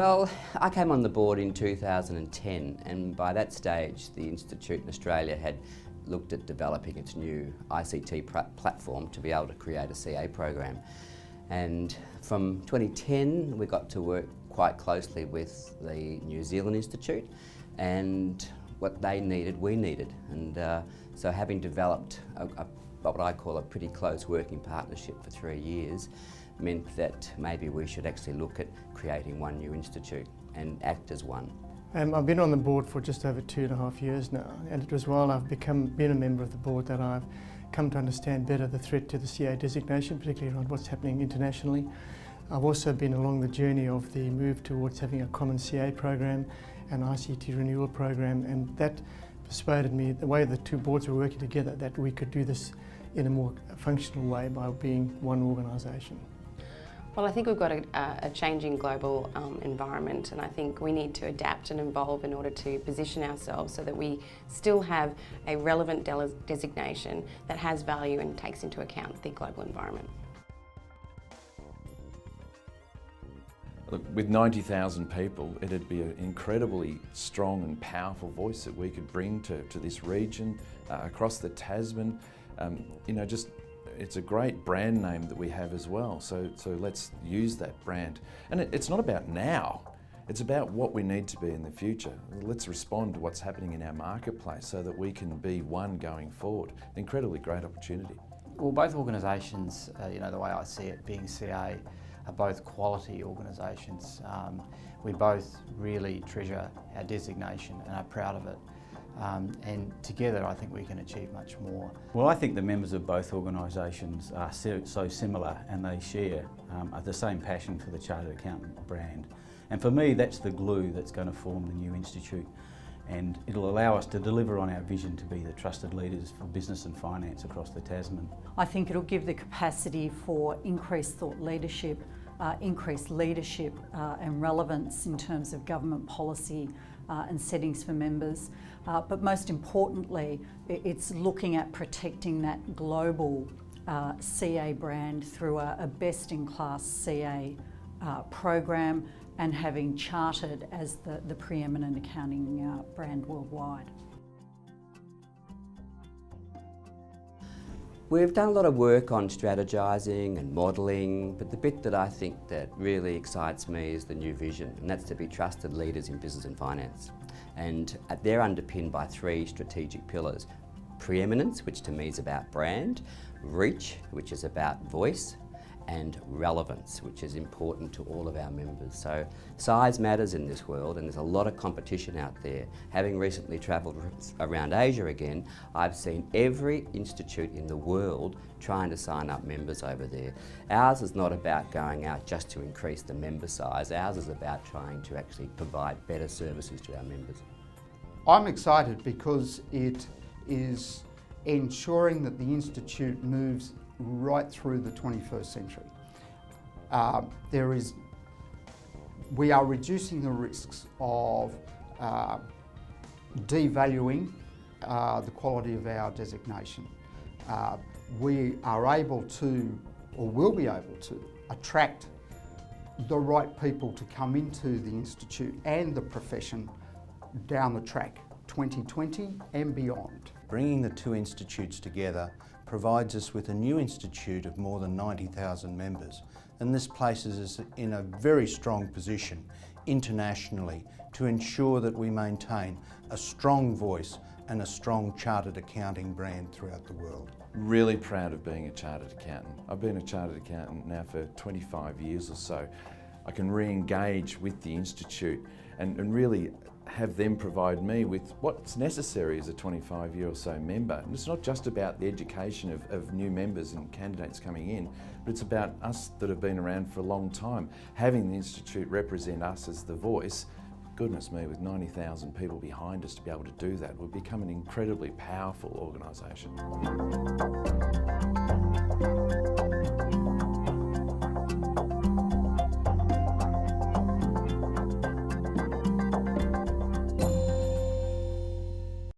Well, I came on the board in 2010, and by that stage the Institute in Australia had looked at developing its new ICT platform to be able to create a CA program. And from 2010 we got to work quite closely with the New Zealand Institute, and what they needed, we needed. And so having developed what I call a pretty close working partnership for 3 years, meant that maybe we should actually look at creating one new institute and act as one. I've been on the board for just over 2.5 years now, and it was while I've been a member of the board that I've come to understand better the threat to the CA designation, particularly around what's happening internationally. I've also been along the journey of the move towards having a common CA program, an ICT renewal program, and that persuaded me, the way the two boards were working together, that we could do this in a more functional way by being one organisation. Well, I think we've got a changing global environment, and I think we need to adapt and evolve in order to position ourselves so that we still have a relevant designation that has value and takes into account the global environment. Look, with 90,000 people, it'd be an incredibly strong and powerful voice that we could bring to this region, across the Tasman. It's a great brand name that we have as well, so let's use that brand. And it's not about now, it's about what we need to be in the future. Let's respond to what's happening in our marketplace so that we can be one going forward. An incredibly great opportunity. Well, both organisations, the way I see it, being CA, are both quality organisations. We both really treasure our designation and are proud of it. And together I think we can achieve much more. Well, I think the members of both organisations are so similar, and they share the same passion for the Chartered Accountant brand. And for me, that's the glue that's going to form the new institute, and it'll allow us to deliver on our vision to be the trusted leaders for business and finance across the Tasman. I think it'll give the capacity for increased thought leadership, increased leadership and relevance in terms of government policy and settings for members. But most importantly, it's looking at protecting that global CA brand through a best-in-class CA program, and having Chartered as the preeminent accounting brand worldwide. We've done a lot of work on strategising and modelling, but the bit that I think that really excites me is the new vision, and that's to be trusted leaders in business and finance. And they're underpinned by 3 strategic pillars: preeminence, which to me is about brand; reach, which is about voice; and relevance, which is important to all of our members. So size matters in this world, and there's a lot of competition out there. Having recently travelled around Asia again, I've seen every institute in the world trying to sign up members over there. Ours is not about going out just to increase the member size. Ours is about trying to actually provide better services to our members. I'm excited because it is ensuring that the institute moves right through the 21st century. We are reducing the risks of devaluing the quality of our designation. We are able to, or will be able to, attract the right people to come into the institute and the profession down the track, 2020 and beyond. Bringing the two institutes together provides us with a new institute of more than 90,000 members, and this places us in a very strong position internationally to ensure that we maintain a strong voice and a strong chartered accounting brand throughout the world. Really proud of being a chartered accountant. I've been a chartered accountant now for 25 years or so. I can re-engage with the institute and really have them provide me with what's necessary as a 25-year or so member. And it's not just about the education of new members and candidates coming in, but it's about us that have been around for a long time. Having the institute represent us as the voice, goodness me, with 90,000 people behind us to be able to do that, we've become an incredibly powerful organisation.